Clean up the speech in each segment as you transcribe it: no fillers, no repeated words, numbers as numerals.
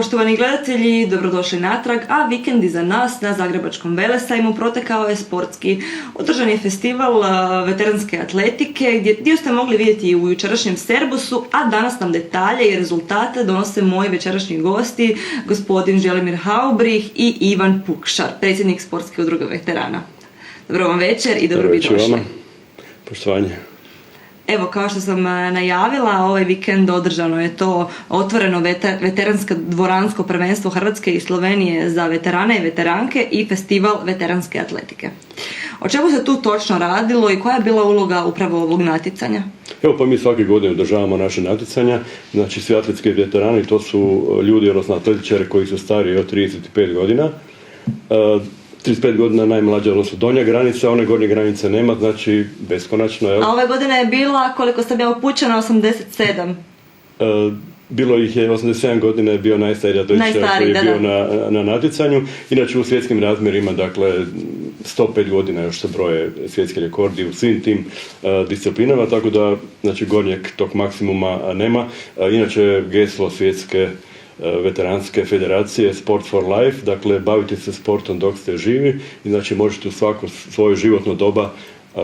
Poštovani gledatelji, dobrodošli natrag, a vikend iza nas na Zagrebačkom Velesajmu protekao je sportski. Održan je festival veteranske atletike, gdje dio ste mogli vidjeti u jučerašnjem Serbusu, a danas nam detalje i rezultate donose moji večerašnji gosti, gospodin Želimir Haubrih i Ivan Pukšar, predsjednik Sportske udruge veterana. Dobro vam večer i dobro došli. Poštovanje. Evo, kao što sam najavila, ovaj vikend održano je to otvoreno veteransko dvoransko prvenstvo Hrvatske i Slovenije za veterane i veteranke i festival veteranske atletike. O čemu se tu točno radilo i koja je bila uloga upravo ovog natjecanja? Evo, pa mi svake godine održavamo naše natjecanja, znači svi atletski veterani, to su ljudi, odnosno atletičari koji su stariji od 35 godina. 35 godina najmlađa, odnosno donja granica, one gornje granice nema, znači beskonačno. A ove godine je bila, koliko sam ja upućena, 87. Bilo ih je, 87 godina je bio najstariji atletičar koji je bio na natjecanju. Inače u svjetskim razmjerima, dakle, 105 godina još se broje svjetski rekordi u svim tim disciplinama, tako da, znači, gornjeg tog maksimuma nema. Inače, geslo svjetske veteranske federacije Sport for Life, dakle baviti se sportom dok ste živi i znači možete u svako svoje životno doba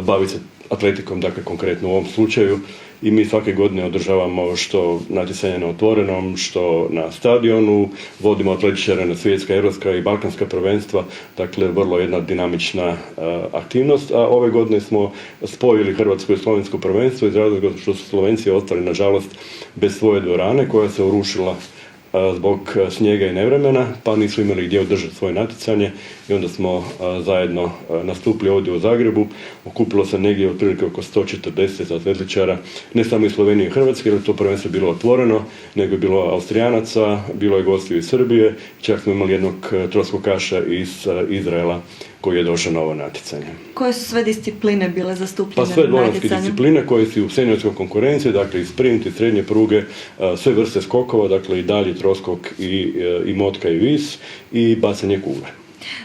baviti se atletikom, dakle konkretno u ovom slučaju, i mi svake godine održavamo što natjecanje na otvorenom, što na stadionu, vodimo atletičare na svjetska, europska i balkanska prvenstva, dakle vrlo jedna dinamična aktivnost, a ove godine smo spojili hrvatsko i slovensko prvenstvo iz razloga što su Slovenci ostali nažalost bez svoje dvorane koja se urušila zbog snijega i nevremena, pa nisu imali gdje održati svoje natjecanje i onda smo zajedno nastupili ovdje u Zagrebu. Okupilo se negdje otprilike oko 140 atletičara, ne samo iz Slovenije i Hrvatske, jer je to prvenstvo bilo otvoreno, nego je bilo Austrijanaca, bilo je gostiju iz Srbije, čak smo imali jednog troskokaša iz Izraela koji je došao na ovo natjecanje. Koje su sve discipline bile zastupljene na natjecanju? Pa sve dvoranske discipline koje su u seniorskoj konkurenciji, dakle i sprint, i srednje pruge, sve vrste skokova, dakle i dalje troskok i motka i vis i bacanje kugle.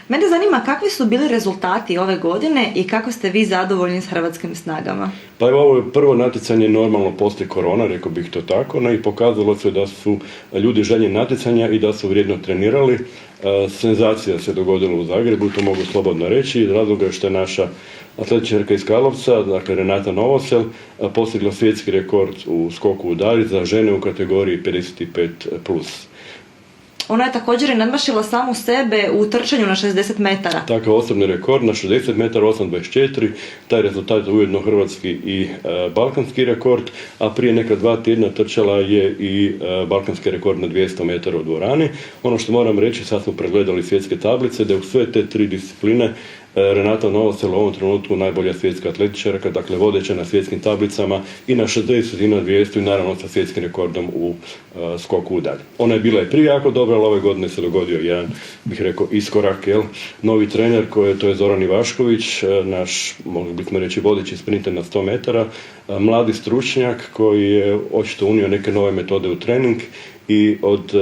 Mene zanima kakvi su bili rezultati ove godine i kako ste vi zadovoljni s hrvatskim snagama? Pa evo, ovo je prvo natjecanje normalno poslije korona, rekao bih to tako, i pokazalo se da su ljudi željni natjecanja i da su vrijedno trenirali. Senzacija se dogodila u Zagrebu, to mogu slobodno reći, iz razloga što je naša atletičarka iz Karlovca, dakle Renata Novosel, postigla svjetski rekord u skoku u dalj za žene u kategoriji 55+. Ona je također i nadmašila samu sebe u trčanju na 60 metara. Takav osobni rekord na 60 metara 8.24, taj rezultat je ujedno hrvatski i balkanski rekord, a prije neka 2 tjedna trčala je i balkanski rekord na 200 metara u dvorani. Ono što moram reći, sad smo pregledali svjetske tablice, da u sve te 3 discipline Renata Novosel u ovom trenutku najbolja svjetska atletičarka, dakle vodeća na svjetskim tablicama i na 60 i na 200 i naravno sa svjetskim rekordom u skoku u dalj. Ona je bila i prije jako dobra, ali ove godine se dogodio jedan, bih rekao, iskorak, novi trener to je Zoran Ivašković, naš, mogli bismo reći, vodeći sprinter na 100 metara, mladi stručnjak koji je očito unio neke nove metode u trening i od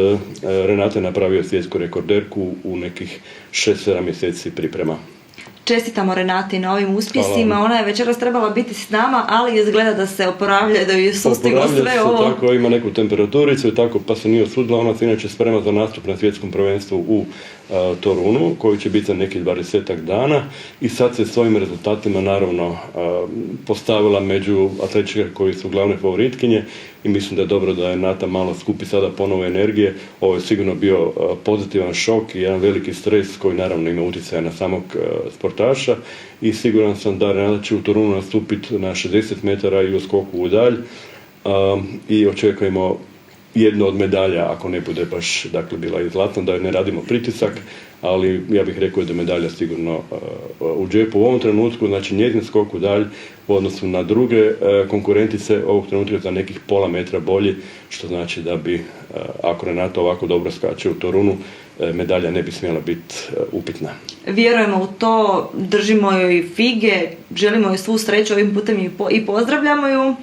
Renate napravio svjetsku rekorderku u nekih 6-7 mjeseci priprema. Čestitamo Renati na ovim uspjesima. Ona je večeras trebala biti s nama, ali izgleda da se oporavlja, da je sustiglo sve ovo. Tako, ima neku temperaturicu i tako, pa se nije osudila. Ona se inače sprema za nastup na svjetskom prvenstvu u Torunu, koji će biti za nekih 20 dana, i sad se s ovim rezultatima naravno postavila među atletičare koji su glavne favoritkinje i mislim da je dobro da je Nata malo skupi sada ponovo energije. Ovo je sigurno bio pozitivan šok i jedan veliki stres koji naravno ima utjecaja na samog sportaša i siguran sam da Renata će u Torunu nastupiti na 60 metara i u skoku u dalj i očekujemo jednu od medalja, ako ne bude baš, dakle, bila i zlatna, da ne radimo pritisak, ali ja bih rekao da je medalja sigurno u džepu u ovom trenutku, znači njezin skok u dalj u odnosu na druge konkurentice ovog trenutka za nekih pola metra bolji, što znači da bi, ako Renata ovako dobro skače u Torunu, medalja ne bi smjela biti upitna. Vjerujemo u to, držimo joj fige, želimo joj svu sreću ovim putem i pozdravljamo ju.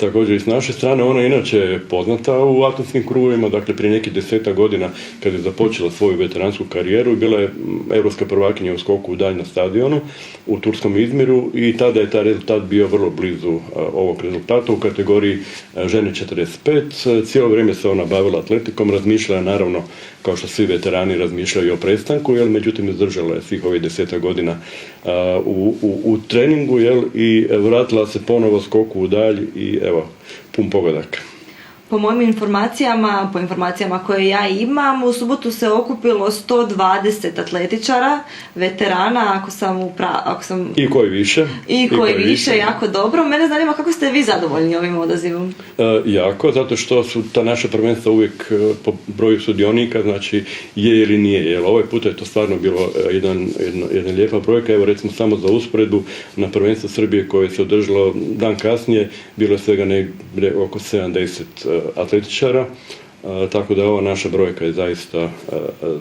također i s naše strane. Ona je inače poznata u atletskim krugovima, dakle prije nekih 10 godina kad je započela svoju veteransku karijeru, bila je europska prvakinja u skoku u dalj na stadionu u turskom Izmiru i tada je taj rezultat bio vrlo blizu ovog rezultata u kategoriji žene 45. Cijelo vrijeme se ona bavila atletikom, razmišljala naravno, kao što svi veterani razmišljaju o prestanku, međutim izdržala je svih ovih 10 godina u treningu, i vratila se ponovo skoku u dalj i evo, pun pogodak. Po mojim informacijama, po informacijama koje ja imam, u subotu se okupilo 120 atletičara, veterana, ako sam... I koji više. I koji više, jako dobro. Mene zanima kako ste vi zadovoljni ovim odazivom? Jako, zato što su ta naša prvenstva uvijek po broju sudionika, znači je ili nije. Jer ovaj put je to stvarno bilo jedna lijepa brojka. Evo recimo samo za usporedbu, na prvenstvu Srbije koje se održalo dan kasnije, bilo je svega oko 70 atletičara, tako da ova naša brojka je zaista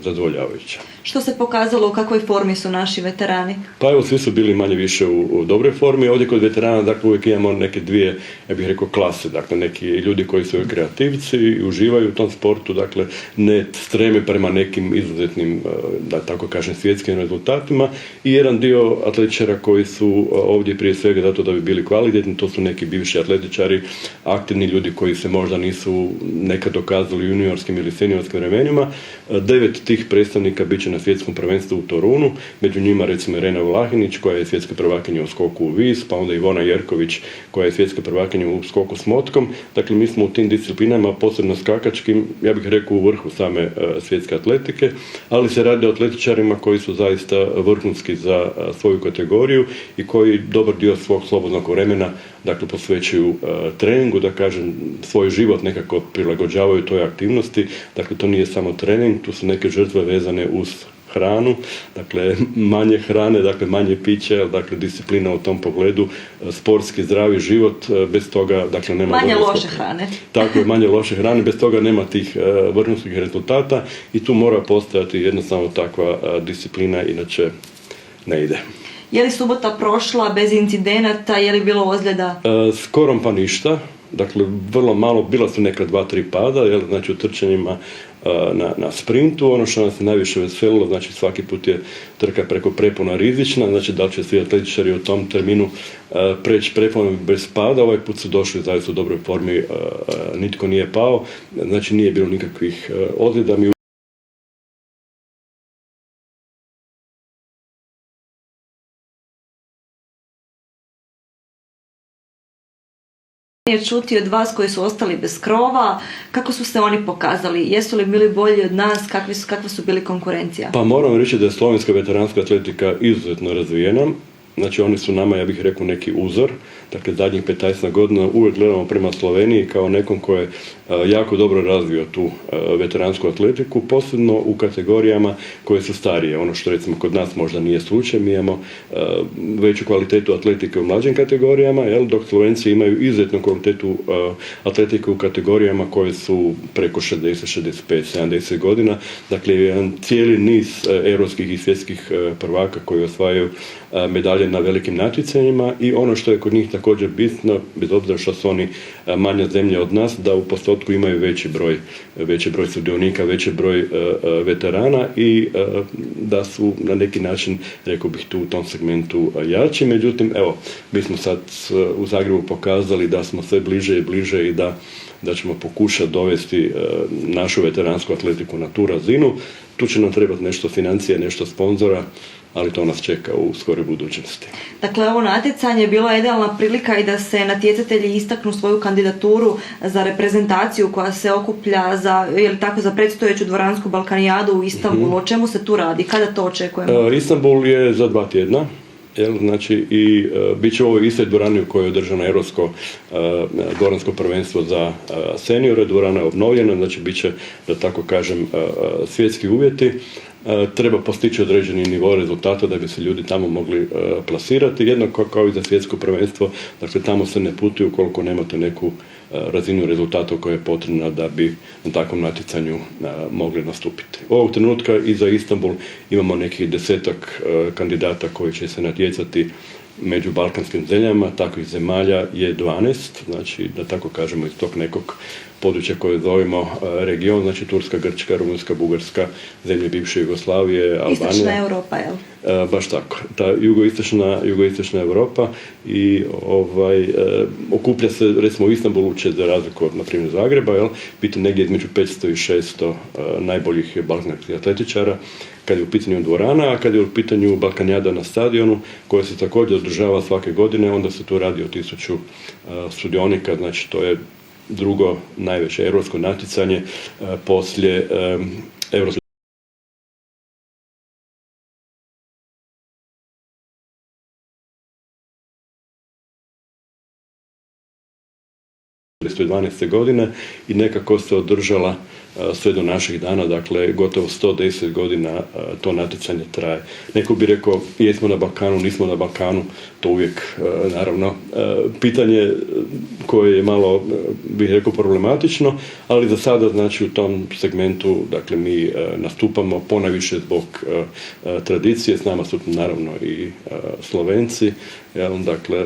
zadovoljavajuća. Što se pokazalo, u kakvoj formi su naši veterani? Pa evo, svi su bili manje više u dobroj formi. Ovdje kod veterana, dakle, uvijek imamo neke dvije, ja bih rekao, klase. Dakle, neki ljudi koji su kreativci i uživaju u tom sportu, dakle, ne streme prema nekim izuzetnim, da tako kažem, svjetskim rezultatima, i jedan dio atletičara koji su ovdje prije svega zato da bi bili kvalitetni. To su neki bivši atletičari, aktivni ljudi koji se možda nisu nekad dokazali u juniorskim ili seniorskim vremenima. 9 tih predstavnika bit će na svjetskom prvenstvu u Torunu, među njima recimo Irena Vlahinić koja je svjetska prvakinja u skoku u vis, pa onda Ivona Jerković koja je svjetska prvakinja u skoku s motkom. Dakle, mi smo u tim disciplinama, posebno skakačkim, ja bih rekao u vrhu same svjetske atletike, ali se radi o atletičarima koji su zaista vrhunski za svoju kategoriju i koji dobar dio svog slobodnog vremena, dakle, posvećuju treningu, da kažem, svoj život nekako prilagođavaju toj aktivnosti. Dakle, to nije samo trening, tu su neke žrtve vezane uz hranu, dakle manje hrane, dakle manje pića, dakle disciplina u tom pogledu, sportski zdravi život, bez toga, dakle, nema manje loše hrane. Tako je, manje loše hrane, bez toga nema tih vrhunskih rezultata i tu mora postojati jednostavno takva disciplina, inače ne ide. Je li subota prošla bez incidenata, je li bilo ozljeda? Skoro pa ništa. Dakle, vrlo malo, bila su neka 2-3 pada, znači u trčanjima na sprintu. Ono što nas je najviše veselilo, znači svaki put je trka preko prepona rizična, znači da li će svi atletičari u tom terminu preći prepon bez pada. Ovaj put su došli zaista u dobroj formi, nitko nije pao, znači nije bilo nikakvih ozljeda. Je čuti od vas koji su ostali bez krova, kako su se oni pokazali, jesu li bili bolji od nas, kakva su bili konkurencija? Pa moram reći da je slovenska veteranska atletika izuzetno razvijena. Znači oni su nama, ja bih rekao, neki uzor. Dakle, zadnjih 15 godina uvijek gledamo prema Sloveniji kao nekom ko je jako dobro razvio tu veteransku atletiku, posebno u kategorijama koje su starije. Ono što recimo kod nas možda nije slučaj, mi imamo veću kvalitetu atletike u mlađim kategorijama, dok Slovenci imaju izuzetnu kvalitetu atletike u kategorijama koje su preko 60, 65, 70 godina. Dakle, jedan cijeli niz europskih i svjetskih prvaka koji osvajaju medalje na velikim natjecanjima i ono što je kod njih također bitno, bez obzira što su oni manja zemlja od nas, da u postotku imaju veći broj sudionika, veći broj veterana i da su na neki način, rekao bih, tu u tom segmentu jači. Međutim, evo, mi smo sad u Zagrebu pokazali da smo sve bliže i bliže i da ćemo pokušati dovesti našu veteransku atletiku na tu razinu. Tu će nam trebati nešto financije, nešto sponzora, ali to nas čeka u skoroj budućnosti. Dakle, ovo natjecanje je bila idealna prilika i da se natjecatelji istaknu svoju kandidaturu za reprezentaciju koja se okuplja za predstojeću dvoransku Balkanijadu u Istanbulu. O čemu se tu radi? Kada to očekujemo? Istanbul je za 2 tjedna. Znači, i bit će u ovoj istoj dvorani u kojoj je održano europsko dvoransko prvenstvo za seniore. Dvorana je obnovljena, znači bit će, da tako kažem, svjetski uvjeti. Treba postići određeni nivo rezultata da bi se ljudi tamo mogli plasirati. Jednako kao i za svjetsko prvenstvo, dakle tamo se ne putuje ukoliko nemate neku razinu rezultata koja je potrebna da bi na takvom natjecanju mogli nastupiti. Ovog trenutka i za Istanbul imamo nekih 10 kandidata koji će se natjecati među balkanskim zemljama, takvih zemalja je 12, znači da tako kažemo iz tog nekog područja koje zovemo region, znači Turska, Grčka, Rumunjska, Bugarska, zemlje bivše Jugoslavije, Albanija. Istočna Europa, jel? Baš tako. Ta jugoistočna Europa i okuplja se, recimo u Istanbulu će za razliku od, na primjer, Zagreba, jel, biti negdje između 500 i 600 najboljih balkanskih atletičara kad je u pitanju dvorana, a kad je u pitanju Balkanijada na stadionu, koja se također održava svake godine, onda se tu radi o 1000 sudionika, znači to je drugo najveće europsko natjecanje poslije europskog 1912. godine i nekako se održala sve do naših dana, dakle gotovo 110 godina to natjecanje traje. Neko bi rekao jesmo na Balkanu, nismo na Balkanu, to uvijek naravno pitanje koje je malo, bih rekao, problematično, ali za sada znači u tom segmentu dakle mi nastupamo ponajviše zbog tradicije, s nama su naravno i Slovenci, dakle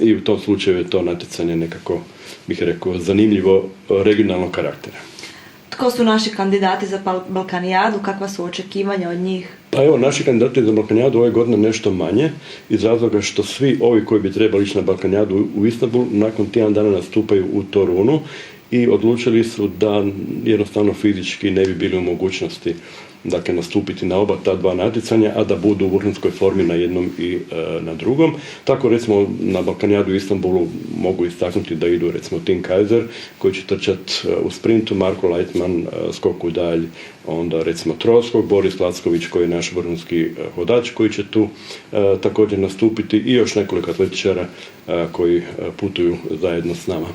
i u tom slučaju je to natjecanje nekako, bih rekao, zanimljivo regionalnog karaktera. Tko su naši kandidati za Balkanijadu? Kakva su očekivanja od njih? Pa evo, naši kandidati za Balkanijadu ove godine nešto manje, iz razloga što svi ovi koji bi trebali ići na Balkanijadu u Istanbul nakon tjedan dana nastupaju u Torunu i odlučili su da jednostavno fizički ne bi bili u mogućnosti dakle nastupiti na oba ta dva natjecanja, a da budu u vrhunskoj formi na jednom i na drugom. Tako recimo na Balkanijadu u Istanbulu mogu istaknuti da idu recimo Tim Kaiser koji će trčati u sprintu, Marko Leitman skok u dalj, onda recimo troskok, Boris Lacković koji je naš vrhunski hodač koji će tu također nastupiti i još nekoliko atletičara koji putuju zajedno s nama.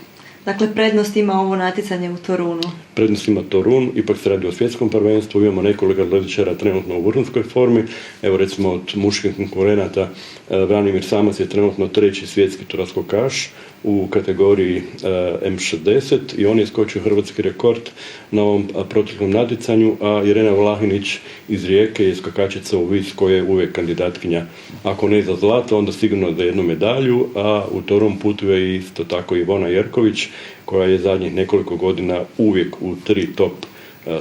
Dakle, prednost ima ovo natjecanje u Torunu. Prednost ima Torun, ipak se radi o svjetskom prvenstvu, imamo nekoliko atletičara trenutno u vrhunskoj formi. Evo recimo od muških konkurenata Branimir Samac je trenutno 3. svjetski troskokaš u kategoriji M60 i on je skočio hrvatski rekord na ovom proteklom natjecanju, a Irena Vlahinić iz Rijeke je skakačica u vis koja je uvijek kandidatkinja, ako ne za zlato, onda sigurno za jednu medalju, a u Torun putuje isto tako Ivona Jerković koja je zadnjih nekoliko godina uvijek u 3 top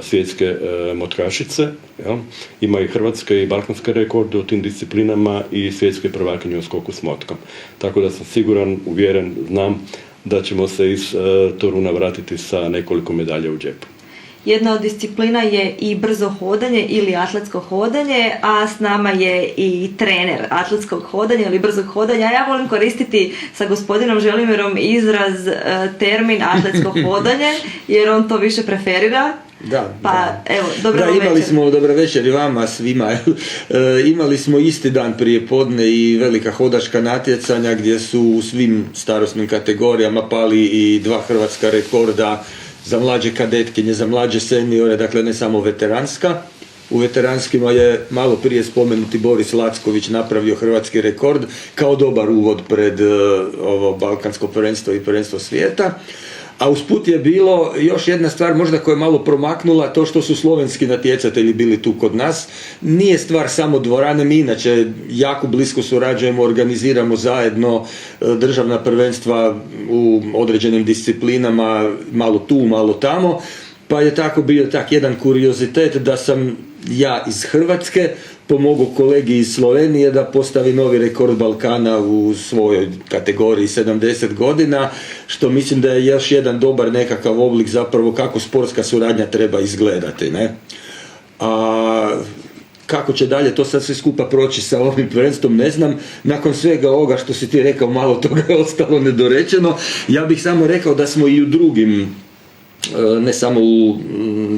svjetske motkašice. Ja. Ima i hrvatske i balkanske rekorde u tim disciplinama i svjetske prvakinje u skoku s motkom. Tako da sam siguran, uvjeren, znam da ćemo se iz Toruna vratiti sa nekoliko medalja u džepu. Jedna od disciplina je i brzo hodanje ili atletsko hodanje, a s nama je i trener atletskog hodanja ili brzog hodanja. Ja volim koristiti sa gospodinom Želimirom izraz termin atletsko hodanje, jer on to više preferira. Da, pa da. Evo, dobro večer i vama svima. Imali smo isti dan prije podne i velika hodačka natjecanja gdje su u svim starosnim kategorijama pali i 2 hrvatska rekorda za mlađe kadetkinje, za mlađe seniore, dakle ne samo veteranska. U veteranskima je malo prije spomenuti Boris Lacković napravio hrvatski rekord kao dobar uvod pred ovo balkansko prvenstvo i prvenstvo svijeta. A usput je bilo još jedna stvar možda koja je malo promaknula, to što su slovenski natjecatelji bili tu kod nas. Nije stvar samo dvorane, mi inače jako blisko surađujemo, organiziramo zajedno državna prvenstva u određenim disciplinama, malo tu, malo tamo. Pa je tako bio jedan kuriozitet da sam ja iz Hrvatske pomogao kolegi iz Slovenije da postavi novi rekord Balkana u svojoj kategoriji 70 godina, što mislim da je još jedan dobar nekakav oblik zapravo kako sportska suradnja treba izgledati. Ne? A kako će dalje to sad sve skupa proći sa ovim prvenstvom, ne znam. Nakon svega ovoga što si ti rekao, malo toga je ostalo nedorečeno. Ja bih samo rekao da smo i u drugim, ne samo u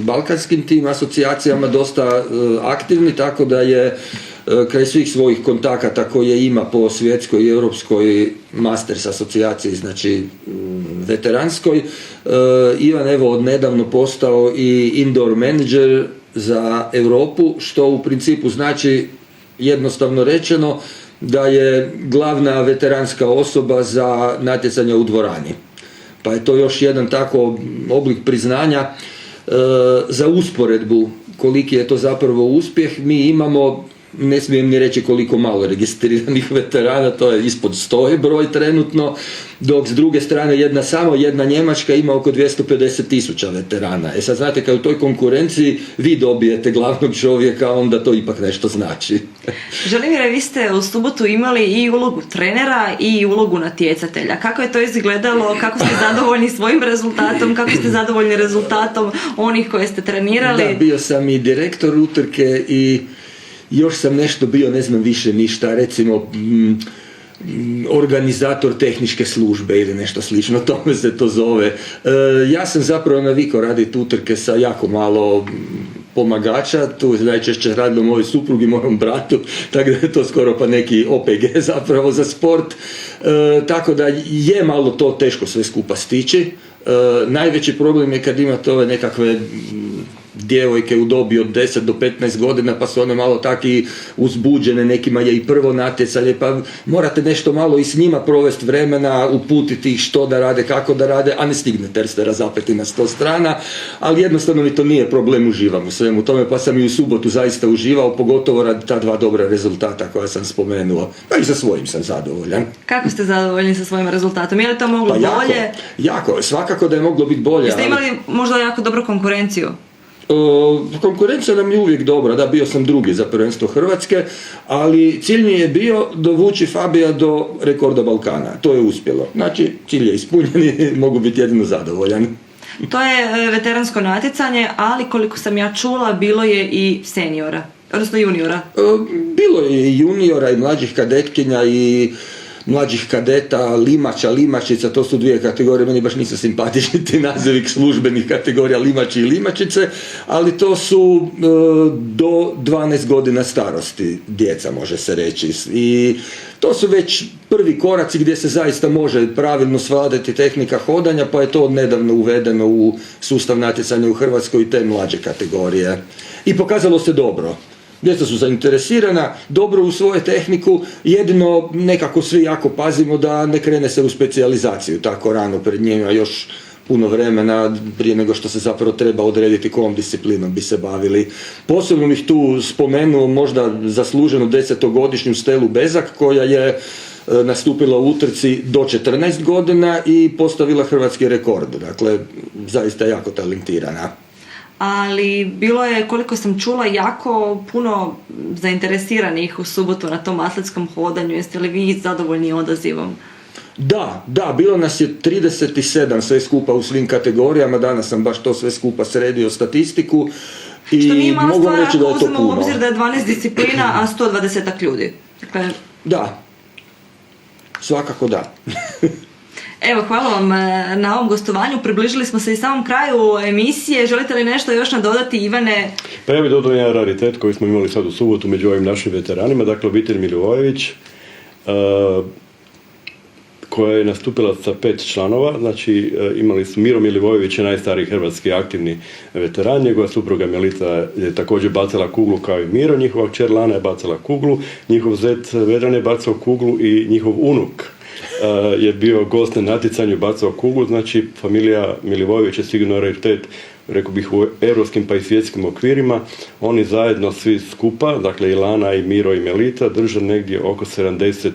balkanskim tim asocijacijama dosta aktivni, tako da je kraj svih svojih kontakata koje ima po svjetskoj i europskoj Masters asocijaciji, znači veteranskoj, Ivan evo odnedavno postao i indoor manager za Europu, što u principu znači, jednostavno rečeno, da je glavna veteranska osoba za natjecanje u dvorani. Pa je to još jedan tako oblik priznanja za usporedbu koliki je to zapravo uspjeh. Mi imamo ne smijem ni reći koliko malo registriranih veterana, to je ispod 100 je broj trenutno, dok s druge strane samo jedna Njemačka ima oko 250.000 veterana. Sad znate, kad u toj konkurenciji vi dobijete glavnog čovjeka, onda to ipak nešto znači. Želimire, vi ste u subotu imali i ulogu trenera i ulogu natjecatelja. Kako je to izgledalo? Kako ste zadovoljni svojim rezultatom? Kako ste zadovoljni rezultatom onih koje ste trenirali? Da, bio sam i direktor utrke i još sam nešto bio, ne znam više ništa, recimo organizator tehničke službe ili nešto slično, tome se to zove. Ja sam zapravo navikao raditi utrke sa jako malo pomagača, tu najčešće radilo moj suprug i mojom bratu, tako da je to skoro pa neki OPG zapravo za sport, tako da je malo to teško sve skupa stići. Najveći problem je kad imate ove nekakve djevojke u dobi od 10 do 15 godina, pa su one malo taki uzbuđene, nekima je i prvo natjecanje, pa morate nešto malo i s njima provesti vremena, uputiti ih što da rade, kako da rade, a ne stignete jer ste razapeti na 100 strana, ali jednostavno mi to nije problem, uživam u svemu tome, pa sam i u subotu zaista uživao, pogotovo radi ta dva dobra rezultata koja sam spomenuo, pa i sa svojim sam zadovoljan. Kako ste zadovoljni sa svojim rezultatom? Je li to moglo bolje? Jako, svakako da je moglo biti bolje. Jeste imali možda jako dobru konkurenciju? Konkurencija nam je uvijek dobra, da, bio sam drugi za prvenstvo Hrvatske, ali cilj mi je bio dovući Fabija do rekorda Balkana. To je uspjelo. Znači, cilj je ispunjen i mogu biti jedino zadovoljan. To je veteransko natjecanje, ali koliko sam ja čula, bilo je i seniora, odnosno juniora. Bilo je i juniora i mlađih kadetkinja i mlađih kadeta, limača, limačica, to su dvije kategorije, meni baš nisu simpatični ti nazivi službenih kategorija limači i limačice, ali to su do 12 godina starosti djeca, može se reći. I to su već prvi koraci gdje se zaista može pravilno svladati tehnika hodanja, pa je to nedavno uvedeno u sustav natjecanja u Hrvatskoj i te mlađe kategorije. I pokazalo se dobro. Djeca su zainteresirana, dobro u svoju tehniku, jedino nekako svi jako pazimo da ne krene se u specijalizaciju tako rano, pred njima još puno vremena prije nego što se zapravo treba odrediti kojom disciplinom bi se bavili. Posebno bih tu spomenuo možda zasluženu 10-godišnju Stelu Bezak koja je nastupila u utrci do 14 godina i postavila hrvatski rekord. Dakle, zaista jako talentirana. Ali bilo je, koliko sam čula, jako puno zainteresiranih u subotu na tom atletskom hodanju. Jeste li vi zadovoljni odazivom? Da, bilo nas je 37 sve skupa u svim kategorijama, danas sam baš to sve skupa sredio statistiku i što nije mala mogu stvar reći da je to ako uzmemo puno. u obzir da je 12 disciplina, a 120 ljudi. Dakle... Da, svakako da. Evo, hvala vam na ovom gostovanju. Približili smo se i samom kraju emisije. Želite li nešto još nadodati, Ivane? Pa ja bih dodao jedan raritet koji smo imali sad u subotu među ovim našim veteranima. Dakle, obitelj Milivojević, koja je nastupila sa 5 članova. Znači, imali su Miro Milivojević, je najstariji hrvatski aktivni veteran. Njegova supruga Melita je također bacala kuglu kao i Miro. Njihova kćer Lana je bacala kuglu. Njihov zet Vedran je bacao kuglu i njihov unuk je bio gost na natjecanju, bacao kuglu. Znači, familija Milivojević je sigurno raritet, rekao bih, u europskim pa i svjetskim okvirima. Oni zajedno svi skupa, dakle i Lana i Miro i Melita, drže negdje oko 70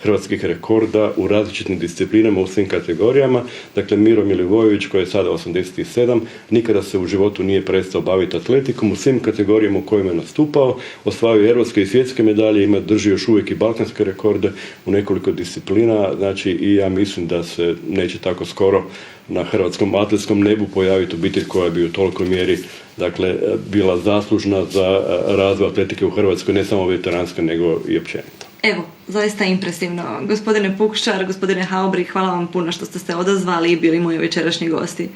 hrvatskih rekorda u različitim disciplinama u svim kategorijama. Dakle, Miro Milivojević, koji je sada 87, nikada se u životu nije prestao baviti atletikom, u svim kategorijama u kojima je nastupao, osvajao europske i svjetske medalje, drži još uvijek i balkanske rekorde u nekoliko disciplina. Znači, i ja mislim da se neće tako skoro na hrvatskom atletskom nebu pojaviti obitelj koja bi u tolikoj mjeri, dakle, bila zaslužna za razvoj atletike u Hrvatskoj, ne samo veteranska, nego i općenito. Evo, zaista impresivno. Gospodine Pukšar, gospodine Haubri, hvala vam puno što ste se odazvali i bili moji večerašnji gosti.